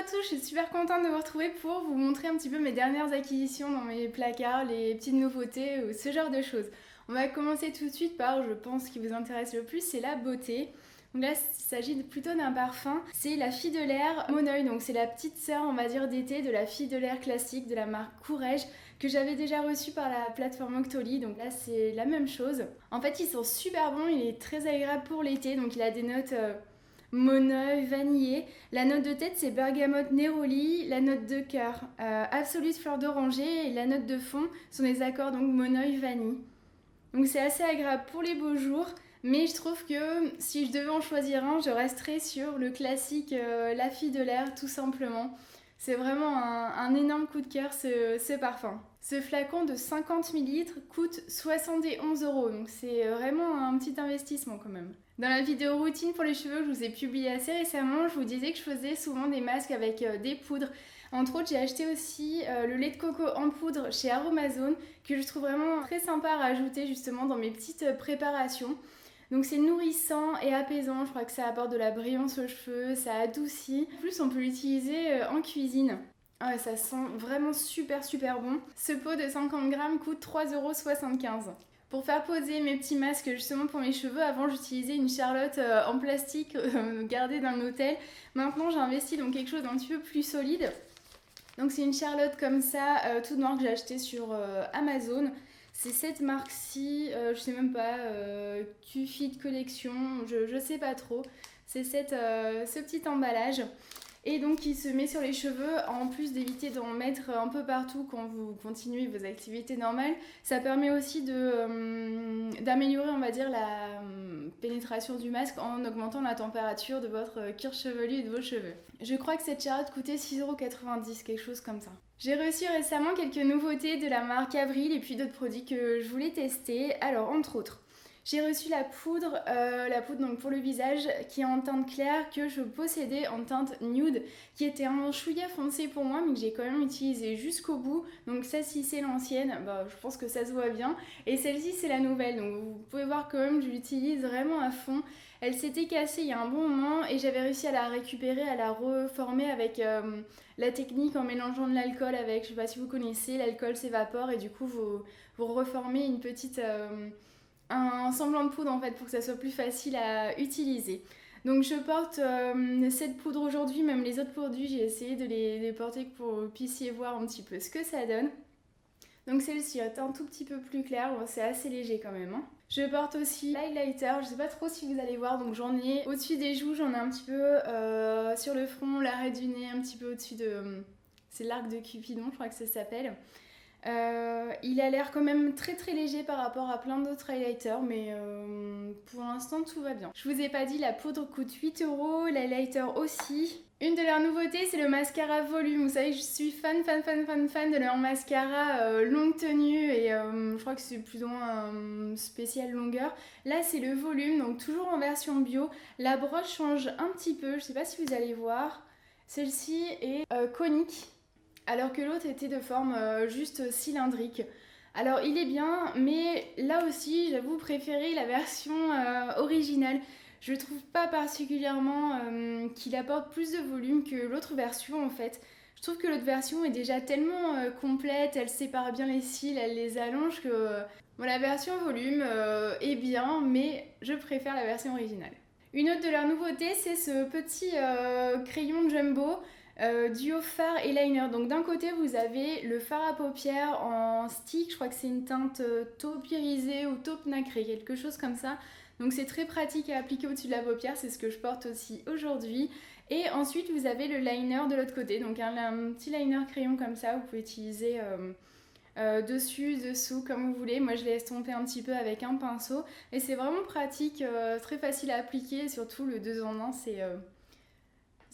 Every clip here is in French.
à tous, je suis super contente de vous retrouver pour vous montrer un petit peu mes dernières acquisitions dans mes placards, les petites nouveautés ou ce genre de choses. On va commencer tout de suite par, je pense, ce qui vous intéresse le plus, c'est la beauté. Donc là, il s'agit plutôt d'un parfum. C'est la Fille de l'air Moneuil, donc c'est la petite sœur, on va dire, d'été de la Fille de l'air classique de la marque Courrèges que j'avais déjà reçu par la plateforme Octoly. Donc là, c'est la même chose. En fait, il sent super bon, il est très agréable pour l'été, donc il a des notes Moneuil, vanillé. La note de tête, c'est bergamote néroli. La note de cœur, absolute fleur d'oranger. Et la note de fond sont des accords donc Moneuil, vanille. Donc c'est assez agréable pour les beaux jours. Mais je trouve que si je devais en choisir un, je resterais sur le classique La Fille de l'air, tout simplement. C'est vraiment un énorme coup de cœur ce parfum. Ce flacon de 50 ml coûte 71 €, donc c'est vraiment un petit investissement quand même. Dans la vidéo routine pour les cheveux que je vous ai publiée assez récemment, je vous disais que je faisais souvent des masques avec des poudres. Entre autres, j'ai acheté aussi le lait de coco en poudre chez Aromazone que je trouve vraiment très sympa à rajouter justement dans mes petites préparations. Donc c'est nourrissant et apaisant, je crois que ça apporte de la brillance aux cheveux, ça adoucit. En plus, on peut l'utiliser en cuisine. Ah ouais, ça sent vraiment super bon. Ce pot de 50 grammes coûte 3,75 €. Pour faire poser mes petits masques justement pour mes cheveux, avant j'utilisais une charlotte en plastique gardée dans l'hôtel. Maintenant j'ai investi dans quelque chose d'un petit peu plus solide. Donc c'est une charlotte comme ça, toute noire que j'ai achetée sur Amazon. C'est cette marque-ci, je sais même pas, Q-Fit Collection, je sais pas trop. C'est ce petit emballage. Et donc il se met sur les cheveux, en plus d'éviter d'en mettre un peu partout quand vous continuez vos activités normales. Ça permet aussi d'améliorer, on va dire, la pénétration du masque en augmentant la température de votre cuir chevelu et de vos cheveux. Je crois que cette charlotte coûtait 6,90 €, quelque chose comme ça. J'ai reçu récemment quelques nouveautés de la marque Avril et puis d'autres produits que je voulais tester. Alors entre autres, j'ai reçu la poudre donc pour le visage qui est en teinte claire que je possédais en teinte nude qui était un chouïa foncé pour moi mais que j'ai quand même utilisé jusqu'au bout. Donc celle-ci c'est l'ancienne, je pense que ça se voit bien. Et celle-ci c'est la nouvelle, donc vous pouvez voir quand même je l'utilise vraiment à fond. Elle s'était cassée il y a un bon moment et j'avais réussi à la récupérer, à la reformer avec la technique en mélangeant de l'alcool avec, je sais pas si vous connaissez, l'alcool s'évapore et du coup vous reformez une petite... un semblant de poudre en fait pour que ça soit plus facile à utiliser. Donc je porte cette poudre aujourd'hui, même les autres produits j'ai essayé de les porter pour que vous puissiez voir un petit peu ce que ça donne. Donc celle-ci est un tout petit peu plus claire, bon, c'est assez léger quand même. Hein. Je porte aussi l'highlighter, je sais pas trop si vous allez voir, donc j'en ai au-dessus des joues, j'en ai un petit peu sur le front, l'arrêt du nez, un petit peu au-dessus de... c'est l'arc de Cupidon, je crois que ça s'appelle. Il a l'air quand même très léger par rapport à plein d'autres highlighters, mais pour l'instant tout va bien. Je vous ai pas dit, la poudre coûte 8 €, l'highlighter aussi. Une de leurs nouveautés, c'est le mascara volume. Vous savez, je suis fan de leur mascara longue tenue et je crois que c'est plus ou moins spécial longueur. Là, c'est le volume, donc toujours en version bio. La broche change un petit peu, je sais pas si vous allez voir. Celle-ci est conique, alors que l'autre était de forme juste cylindrique. Alors il est bien, mais là aussi j'avoue préférer la version originale. Je trouve pas particulièrement qu'il apporte plus de volume que l'autre version en fait. Je trouve que l'autre version est déjà tellement complète, elle sépare bien les cils, elle les allonge que bon, la version volume est bien, mais je préfère la version originale. Une autre de leurs nouveautés, c'est ce petit crayon jumbo duo fard et liner. Donc d'un côté vous avez le fard à paupières en stick, je crois que c'est une teinte taupe irisée ou taupe nacrée, quelque chose comme ça. Donc c'est très pratique à appliquer au-dessus de la paupière, c'est ce que je porte aussi aujourd'hui. Et ensuite vous avez le liner de l'autre côté, donc un petit liner crayon comme ça, vous pouvez utiliser dessus, dessous, comme vous voulez. Moi je l'ai estompé un petit peu avec un pinceau et c'est vraiment pratique, très facile à appliquer, surtout le 2 en 1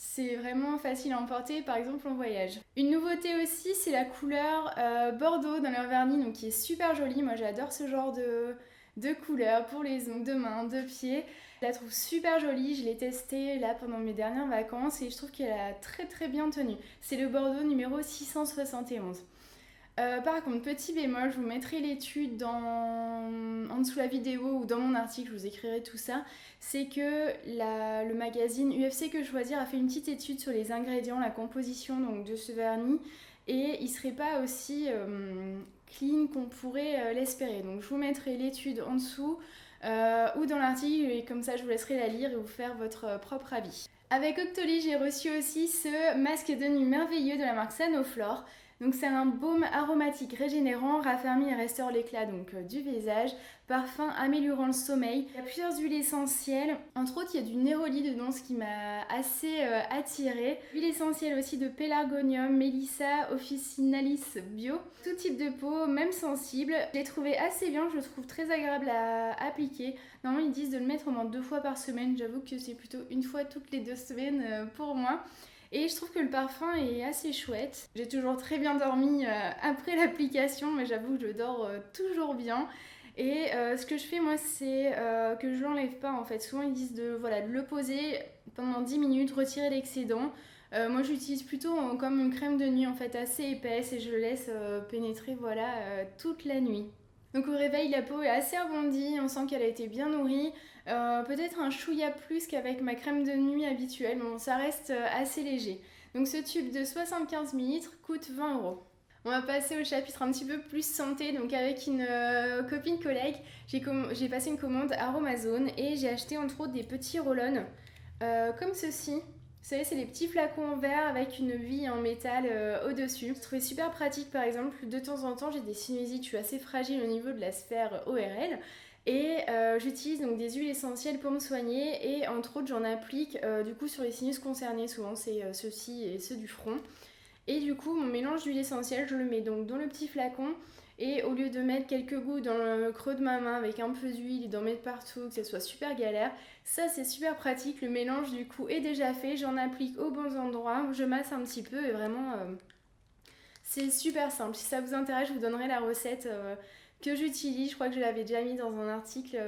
c'est vraiment facile à emporter, par exemple en voyage. Une nouveauté aussi, c'est la couleur Bordeaux dans leur vernis, donc qui est super jolie. Moi j'adore ce genre de couleur pour les ongles de main, de pied. Je la trouve super jolie, je l'ai testée là pendant mes dernières vacances et je trouve qu'elle a très bien tenu. C'est le Bordeaux numéro 671. Par contre, petit bémol, je vous mettrai l'étude en dessous de la vidéo ou dans mon article, je vous écrirai tout ça. C'est que le magazine UFC Que Choisir a fait une petite étude sur les ingrédients, la composition donc, de ce vernis, et il ne serait pas aussi clean qu'on pourrait l'espérer. Donc je vous mettrai l'étude en dessous ou dans l'article, et comme ça je vous laisserai la lire et vous faire votre propre avis. Avec Octoly, j'ai reçu aussi ce masque de nuit merveilleux de la marque Sanoflore. Donc c'est un baume aromatique régénérant, raffermi et restaure l'éclat du visage, parfum améliorant le sommeil. Il y a plusieurs huiles essentielles, entre autres il y a du néroli dedans, ce qui m'a assez attirée. Huile essentielle aussi de pélargonium, Melissa officinalis bio. Tout type de peau, même sensible. Je l'ai trouvé assez bien, je le trouve très agréable à appliquer. Normalement ils disent de le mettre au moins 2 fois par semaine, j'avoue que c'est plutôt une fois toutes les 2 semaines pour moi. Et je trouve que le parfum est assez chouette. J'ai toujours très bien dormi après l'application, mais j'avoue que je dors toujours bien. Et ce que je fais moi, c'est que je l'enlève pas en fait. Souvent ils disent de le poser pendant 10 minutes, retirer l'excédent. Moi j'utilise plutôt comme une crème de nuit en fait assez épaisse et je le laisse pénétrer toute la nuit. Donc au réveil, la peau est assez arrondie, on sent qu'elle a été bien nourrie. Peut-être un chouïa plus qu'avec ma crème de nuit habituelle, mais bon, ça reste assez léger. Donc ce tube de 75 ml coûte 20 €. On va passer au chapitre un petit peu plus santé. Donc avec une copine collègue, j'ai passé une commande Aromazone et j'ai acheté entre autres des petits roll-on comme ceci. Vous savez, c'est les petits flacons en verre avec une bille en métal au-dessus. Je trouvais super pratique, par exemple, de temps en temps, j'ai des sinusites, je suis assez fragile au niveau de la sphère ORL. Et j'utilise donc des huiles essentielles pour me soigner et entre autres j'en applique du coup sur les sinus concernés, souvent c'est ceux-ci et ceux du front. Et du coup mon mélange d'huile essentielle je le mets donc dans le petit flacon et au lieu de mettre quelques gouttes dans le creux de ma main avec un peu d'huile et d'en mettre partout, que ce soit super galère, ça c'est super pratique, le mélange du coup est déjà fait, j'en applique aux bons endroits, je masse un petit peu et vraiment c'est super simple. Si ça vous intéresse je vous donnerai la recette que j'utilise, je crois que je l'avais déjà mis dans un article,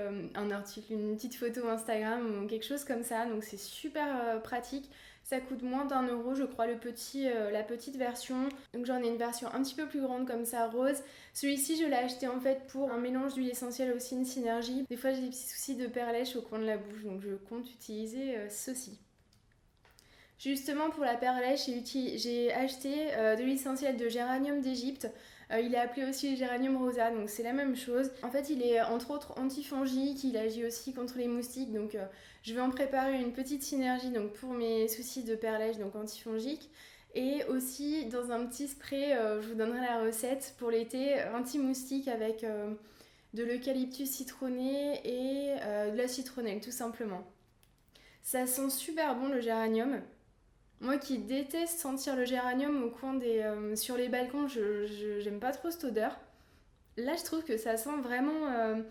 une petite photo Instagram ou quelque chose comme ça, donc c'est super pratique. Ça coûte moins d'1 € je crois la petite version, donc j'en ai une version un petit peu plus grande comme ça rose. Celui-ci je l'ai acheté en fait pour un mélange d'huile essentielle aussi, une synergie. Des fois j'ai des petits soucis de perlèche au coin de la bouche, donc je compte utiliser ceci. Justement pour la perlèche, j'ai acheté de l'huile essentielle de géranium d'Égypte. Il est appelé aussi le géranium rosa, donc c'est la même chose. En fait, il est entre autres antifongique, il agit aussi contre les moustiques, donc je vais en préparer une petite synergie donc, pour mes soucis de perlèche, donc antifongique. Et aussi dans un petit spray, je vous donnerai la recette pour l'été, anti-moustique avec de l'eucalyptus citronné et de la citronnelle tout simplement. Ça sent super bon le géranium. Moi qui déteste sentir le géranium au coin sur les balcons, j'aime pas trop cette odeur. Là, je trouve que ça sent vraiment...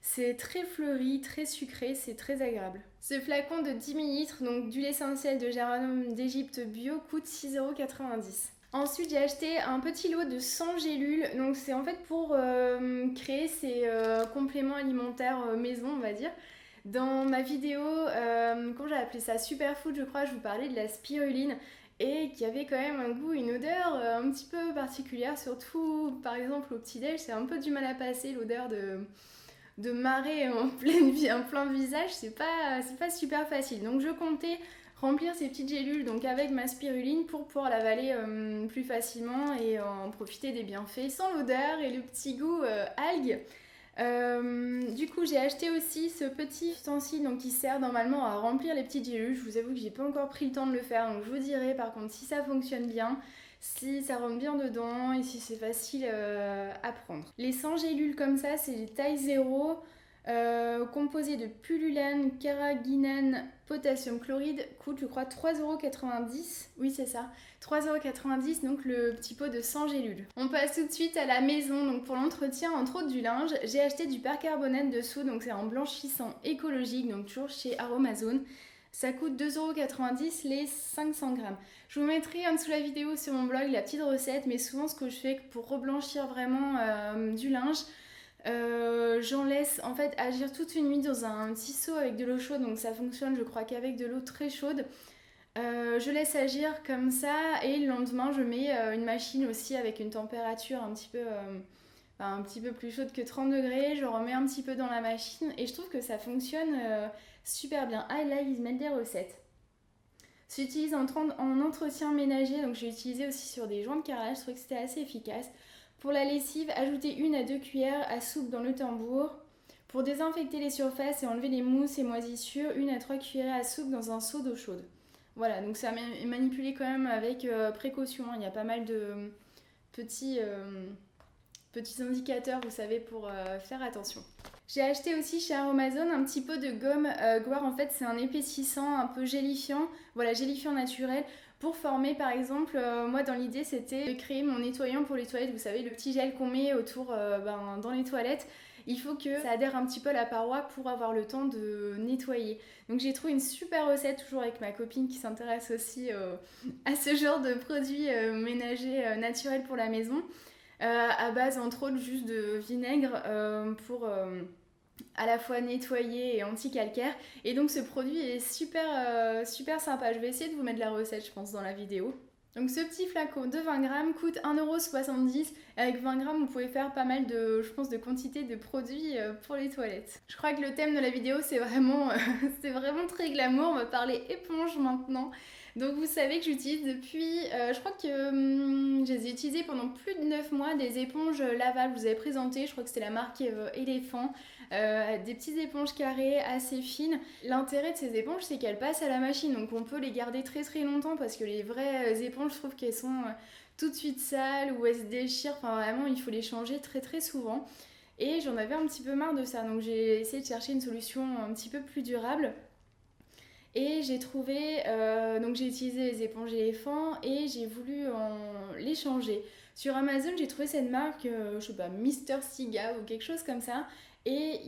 c'est très fleuri, très sucré, c'est très agréable. Ce flacon de 10 ml, donc d'huile essentielle de géranium d'Égypte bio, coûte 6,90 €. Ensuite, j'ai acheté un petit lot de 100 gélules. Donc, c'est en fait pour créer ces compléments alimentaires maison, on va dire. Dans ma vidéo, quand j'ai appelé ça Superfood, je crois, je vous parlais de la spiruline et qui avait quand même un goût, une odeur un petit peu particulière, surtout par exemple au petit-déj, c'est un peu du mal à passer l'odeur de marée en plein visage, c'est pas super facile. Donc je comptais remplir ces petites gélules donc avec ma spiruline pour pouvoir l'avaler plus facilement et en profiter des bienfaits sans l'odeur et le petit goût algue. Du coup j'ai acheté aussi ce petit ustensile donc, qui sert normalement à remplir les petites gélules. Je vous avoue que j'ai pas encore pris le temps de le faire, donc je vous dirai par contre si ça fonctionne bien, si ça rentre bien dedans et si c'est facile à prendre. Les 100 gélules comme ça, c'est les tailles 0 composées de pullulane, carrageenane, potassium chloride, coûte je crois 3,90 €. Oui c'est ça, 3,90 €, donc le petit pot de 100 gélules. On passe tout de suite à la maison, donc pour l'entretien entre autres du linge, j'ai acheté du percarbonate de soude, donc c'est un blanchissant écologique, donc toujours chez Aromazone. Ça coûte 2,90 € les 500 grammes. Je vous mettrai en dessous la vidéo sur mon blog la petite recette, mais souvent ce que je fais pour reblanchir vraiment du linge, j'en laisse en fait agir toute une nuit dans un petit seau avec de l'eau chaude, donc ça fonctionne je crois qu'avec de l'eau très chaude. Je laisse agir comme ça et le lendemain je mets une machine aussi avec une température un petit peu plus chaude que 30 degrés. Je remets un petit peu dans la machine et je trouve que ça fonctionne super bien. Ah, et là ils mettent des recettes. S'utilise en entretien ménager, donc j'ai utilisé aussi sur des joints de carrelage, je trouvais que c'était assez efficace. Pour la lessive, ajouter 1 à 2 cuillères à soupe dans le tambour. Pour désinfecter les surfaces et enlever les mousses et moisissures, 1 à 3 cuillères à soupe dans un seau d'eau chaude. Voilà, donc ça est manipulé quand même avec précaution. Il y a pas mal de petits, petits indicateurs, vous savez, pour faire attention. J'ai acheté aussi chez Amazon un petit pot de gomme Guar. En fait, c'est un épaississant un peu gélifiant, voilà, gélifiant naturel. Pour former, par exemple, moi dans l'idée c'était de créer mon nettoyant pour les toilettes. Vous savez, le petit gel qu'on met autour dans les toilettes. Il faut que ça adhère un petit peu à la paroi pour avoir le temps de nettoyer. Donc j'ai trouvé une super recette, toujours avec ma copine qui s'intéresse aussi à ce genre de produits ménagers naturels pour la maison. À base entre autres juste de vinaigre pour à la fois nettoyer et anti-calcaire. Et donc ce produit est super sympa. Je vais essayer de vous mettre la recette, je pense, dans la vidéo. Donc ce petit flacon de 20 grammes coûte 1,70 €. Avec 20 grammes, vous pouvez faire pas mal de, je pense, de quantité de produits pour les toilettes. Je crois que le thème de la vidéo, c'est vraiment, c'est vraiment très glamour. On va parler éponge maintenant. Donc vous savez que j'utilise depuis, je crois que je les ai utilisées pendant plus de 9 mois, des éponges lavables. Je vous avais présenté, je crois que c'était la marque Elephant. Des petites éponges carrées assez fines. L'intérêt de ces éponges, c'est qu'elles passent à la machine, donc on peut les garder très longtemps parce que les vraies éponges, je trouve qu'elles sont tout de suite sales ou elles se déchirent. Enfin, vraiment, il faut les changer très souvent. Et j'en avais un petit peu marre de ça, donc j'ai essayé de chercher une solution un petit peu plus durable. Et j'ai trouvé, donc j'ai utilisé les éponges éléphants et j'ai voulu les changer. Sur Amazon, j'ai trouvé cette marque, je sais pas, Mister Siga ou quelque chose comme ça. Et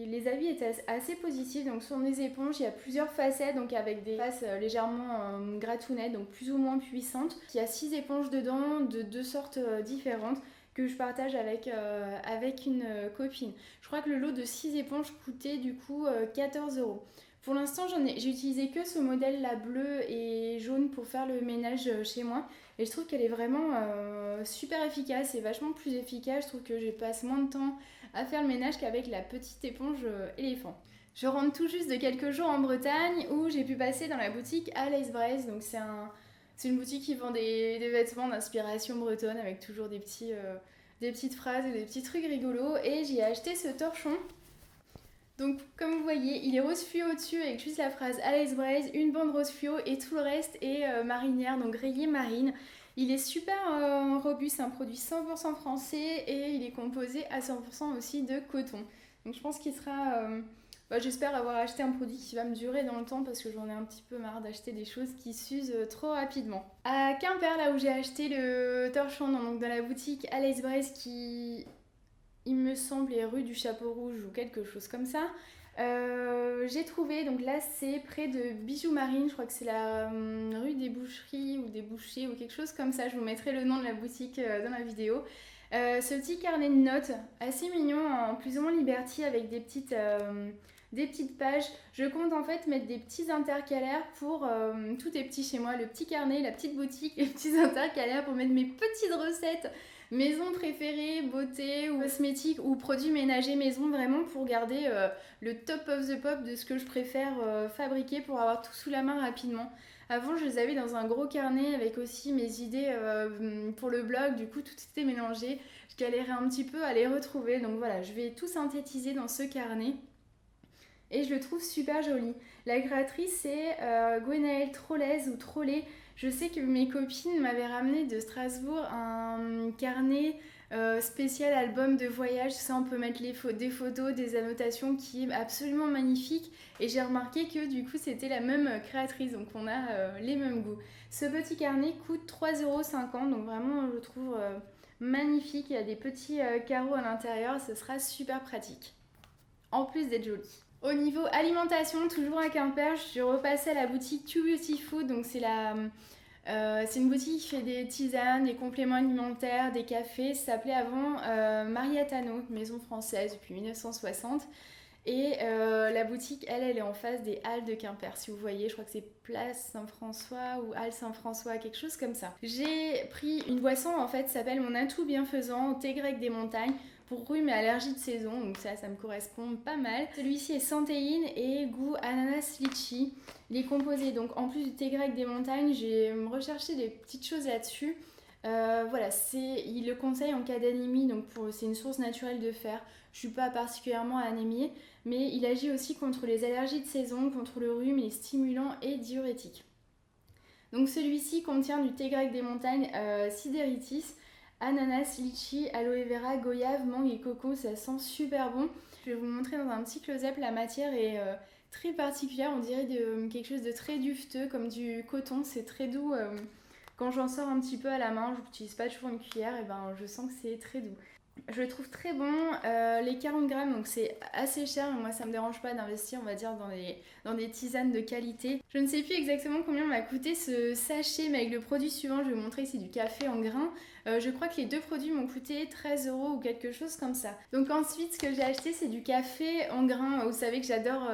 les avis étaient assez positifs. Donc sur les éponges, il y a plusieurs facettes, donc avec des faces légèrement gratounettes, donc plus ou moins puissantes. Il y a 6 éponges dedans, de 2 sortes différentes que je partage avec une copine. Je crois que le lot de 6 éponges coûtait du coup 14 euros. Pour l'instant, j'ai utilisé que ce modèle là bleu et jaune pour faire le ménage chez moi. Et je trouve qu'elle est vraiment super efficace et vachement plus efficace. Je trouve que je passe moins de temps à faire le ménage qu'avec la petite éponge éléphant. Je rentre tout juste de quelques jours en Bretagne où j'ai pu passer dans la boutique Alice Braise. Donc c'est une boutique qui vend des vêtements d'inspiration bretonne avec toujours des petites phrases et des petits trucs rigolos. Et j'y ai acheté ce torchon. Donc comme vous voyez, il est rose fluo au-dessus avec juste la phrase Alice Braise, une bande rose fluo et tout le reste est marinière, donc rayé marine. Il est super robuste, c'est un produit 100% français et il est composé à 100% aussi de coton. Donc je pense qu'il sera... j'espère avoir acheté un produit qui va me durer dans le temps parce que j'en ai un petit peu marre d'acheter des choses qui s'usent trop rapidement. À Quimper, là où j'ai acheté le torchon, donc dans la boutique Alice Braise qui... il me semble, est rue du Chapeau Rouge ou quelque chose comme ça. J'ai trouvé, donc là c'est près de Bijoux Marine, je crois que c'est la rue des Boucheries ou des Bouchers ou quelque chose comme ça. Je vous mettrai le nom de la boutique dans la vidéo. Ce petit carnet de notes, assez mignon, en plus ou moins Liberty avec des petites pages. Je compte en fait mettre des petits intercalaires pour tout est petit chez moi, le petit carnet, la petite boutique, les petits intercalaires pour mettre mes petites recettes maison préférée, beauté ou cosmétique ou produits ménagers maison, vraiment pour garder le top of the pop de ce que je préfère fabriquer pour avoir tout sous la main rapidement. Avant, je les avais dans un gros carnet avec aussi mes idées pour le blog, du coup tout était mélangé. Je galérais un petit peu à les retrouver, donc voilà, je vais tout synthétiser dans ce carnet. Et je le trouve super joli. La créatrice c'est Gwenaëlle Trollez ou Trollet. Je sais que mes copines m'avaient ramené de Strasbourg un carnet spécial album de voyage. Ça, on peut mettre des photos, des annotations qui est absolument magnifique. Et j'ai remarqué que du coup, c'était la même créatrice. Donc, on a les mêmes goûts. Ce petit carnet coûte 3,50 €. Donc, vraiment, je le trouve magnifique. Il y a des petits carreaux à l'intérieur. Ce sera super pratique. En plus d'être joli. Au niveau alimentation, toujours à Quimper, je suis repassée à la boutique Too Beauty Food. Donc c'est une boutique qui fait des tisanes, des compléments alimentaires, des cafés. Ça s'appelait avant Mariatano, maison française depuis 1960. Et la boutique, elle est en face des Halles de Quimper. Si vous voyez, je crois que c'est Place Saint-François ou Halle Saint-François, quelque chose comme ça. J'ai pris une boisson, en fait, ça s'appelle mon atout bienfaisant, thé grec des montagnes, pour rhume et allergies de saison. Donc ça me correspond pas mal. Celui-ci est sans théine et goût ananas litchi. Il est composé, donc en plus du thé grec des montagnes, j'ai recherché des petites choses là-dessus. Voilà, il le conseille en cas d'anémie, donc c'est une source naturelle de fer. Je suis pas particulièrement anémiée, mais il agit aussi contre les allergies de saison, contre le rhume, il est stimulant et diurétique. Donc celui-ci contient du thé grec des montagnes, sidéritis, ananas, litchi, aloe vera, goyave, mangue et coco, ça sent super bon. Je vais vous montrer dans un petit close-up, la matière est très particulière, on dirait quelque chose de très duveteux, comme du coton, c'est très doux. Quand j'en sors un petit peu à la main, je n'utilise pas toujours une cuillère, et ben je sens que c'est très doux. Je le trouve très bon, les 40 grammes, donc c'est assez cher, mais moi ça me dérange pas d'investir, on va dire, dans des tisanes de qualité. Je ne sais plus exactement combien m'a coûté ce sachet, mais avec le produit suivant, je vais vous montrer, c'est du café en grains. Je crois que les deux produits m'ont coûté 13 € ou quelque chose comme ça. Donc ensuite, ce que j'ai acheté, c'est du café en grains. Vous savez que j'adore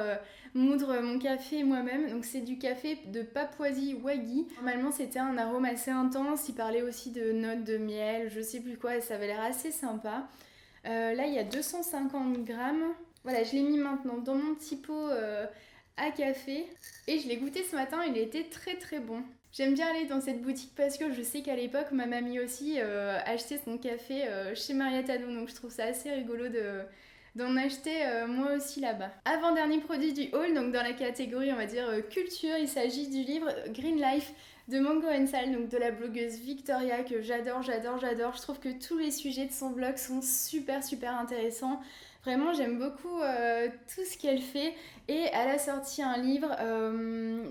moudre mon café moi-même. Donc c'est du café de Papouasie Waggi. Normalement, c'était un arôme assez intense. Il parlait aussi de notes de miel, je sais plus quoi, et ça avait l'air assez sympa. Là, il y a 250 grammes. Voilà, je l'ai mis maintenant dans mon petit pot à café. Et je l'ai goûté ce matin, il était très très bon. J'aime bien aller dans cette boutique parce que je sais qu'à l'époque, ma mamie aussi achetait son café chez Mariatano. Donc je trouve ça assez rigolo d'en acheter moi aussi là-bas. Avant-dernier produit du haul, donc dans la catégorie on va dire culture, il s'agit du livre Green Life de Mango Ensal, donc de la blogueuse Victoria que j'adore. Je trouve que tous les sujets de son blog sont super intéressants. Vraiment, j'aime beaucoup tout ce qu'elle fait. Et elle a sorti un livre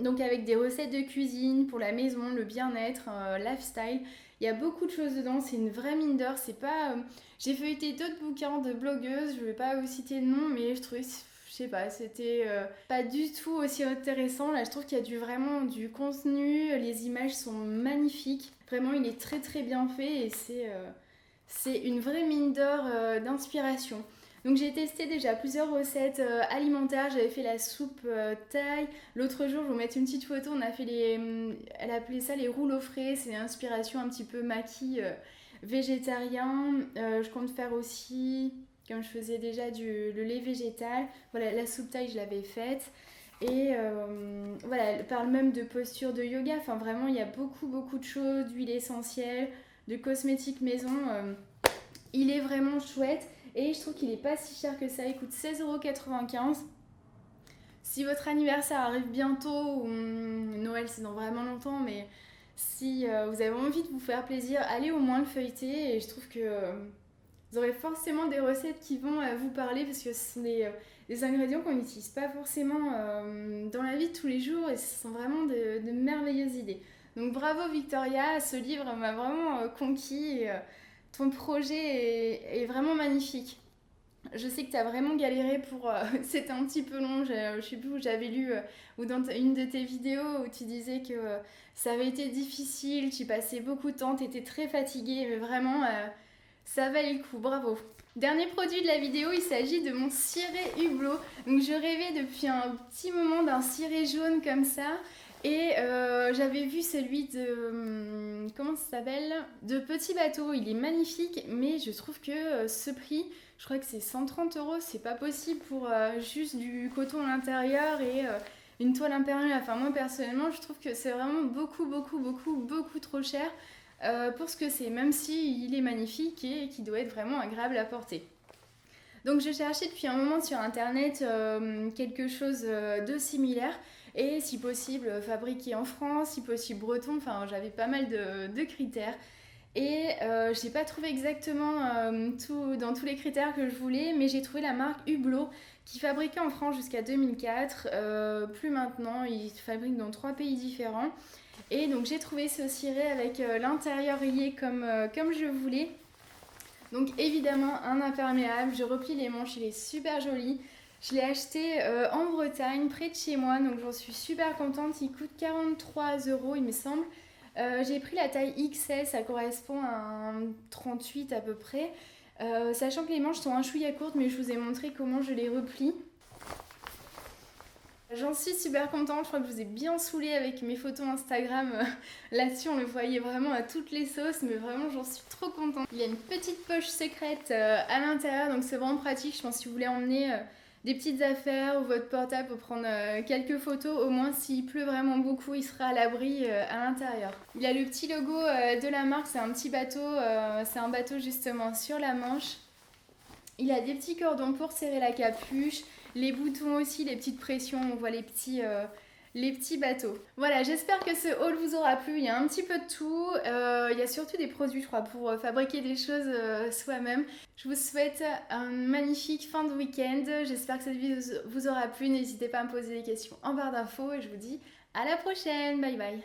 donc avec des recettes de cuisine pour la maison, le bien-être, lifestyle. Il y a beaucoup de choses dedans, c'est une vraie mine d'or. C'est pas, j'ai feuilleté d'autres bouquins de blogueuses, je vais pas vous citer de nom, mais je trouvais, je sais pas, c'était pas du tout aussi intéressant. Là, je trouve qu'il y a vraiment du contenu, les images sont magnifiques. Vraiment, il est très bien fait et c'est une vraie mine d'or d'inspiration. Donc j'ai testé déjà plusieurs recettes alimentaires, j'avais fait la soupe thaï. L'autre jour, je vais vous mettre une petite photo, on a fait elle appelait ça les rouleaux frais, c'est une inspiration un petit peu maquis végétarien. Je compte faire aussi, comme je faisais déjà, le lait végétal. Voilà, la soupe thaï, je l'avais faite. Et voilà, elle parle même de posture de yoga, enfin vraiment, il y a beaucoup de choses, d'huile essentielle, de cosmétiques maison. Il est vraiment chouette. Et je trouve qu'il est pas si cher que ça, il coûte 16,95 €. Si votre anniversaire arrive bientôt, ou Noël c'est dans vraiment longtemps, mais si vous avez envie de vous faire plaisir, allez au moins le feuilleter. Et je trouve que vous aurez forcément des recettes qui vont vous parler parce que ce sont des ingrédients qu'on n'utilise pas forcément dans la vie de tous les jours et ce sont vraiment de merveilleuses idées. Donc bravo Victoria, ce livre m'a vraiment conquis. Ton projet est vraiment magnifique. Je sais que tu as vraiment galéré pour... c'était un petit peu long, je sais plus où j'avais lu, ou dans une de tes vidéos où tu disais que ça avait été difficile, tu passais beaucoup de temps, tu étais très fatiguée, mais vraiment, ça valait le coup, bravo. Dernier produit de la vidéo, il s'agit de mon ciré hublot. Donc je rêvais depuis un petit moment d'un ciré jaune comme ça. Et j'avais vu celui de... comment ça s'appelle? De Petit Bateau. Il est magnifique, mais je trouve que ce prix, je crois que c'est 130 €. C'est pas possible pour juste du coton à l'intérieur et une toile imperméable. Enfin, moi personnellement, je trouve que c'est vraiment beaucoup trop cher pour ce que c'est, même si il est magnifique et qu'il doit être vraiment agréable à porter. Donc je cherchais depuis un moment sur internet quelque chose de similaire et si possible fabriqué en France, si possible breton, enfin j'avais pas mal de critères. Et j'ai pas trouvé exactement dans tous les critères que je voulais, mais j'ai trouvé la marque Hublot qui fabriquait en France jusqu'à 2004, plus maintenant, ils fabriquent dans 3 pays différents. Et donc j'ai trouvé ce ciré avec l'intérieur rayé comme je voulais. Donc évidemment un imperméable, je replie les manches, il est super joli. Je l'ai acheté en Bretagne, près de chez moi, donc j'en suis super contente. Il coûte 43 € il me semble. J'ai pris la taille XS, ça correspond à un 38 à peu près. Sachant que les manches sont un chouïa courtes, mais je vous ai montré comment je les replie. J'en suis super contente, je crois que je vous ai bien saoulé avec mes photos Instagram. Là-dessus, on le voyait vraiment à toutes les sauces, mais vraiment, j'en suis trop contente. Il y a une petite poche secrète à l'intérieur, donc c'est vraiment pratique. Je pense que si vous voulez emmener des petites affaires ou votre portable pour prendre quelques photos, au moins s'il pleut vraiment beaucoup, il sera à l'abri à l'intérieur. Il a le petit logo de la marque, c'est un petit bateau, c'est un bateau justement sur la Manche. Il a des petits cordons pour serrer la capuche, les boutons aussi, les petites pressions, on voit les petits bateaux. Voilà, j'espère que ce haul vous aura plu. Il y a un petit peu de tout. Il y a surtout des produits, je crois, pour fabriquer des choses soi-même. Je vous souhaite un magnifique fin de week-end. J'espère que cette vidéo vous aura plu. N'hésitez pas à me poser des questions en barre d'infos et je vous dis à la prochaine. Bye bye.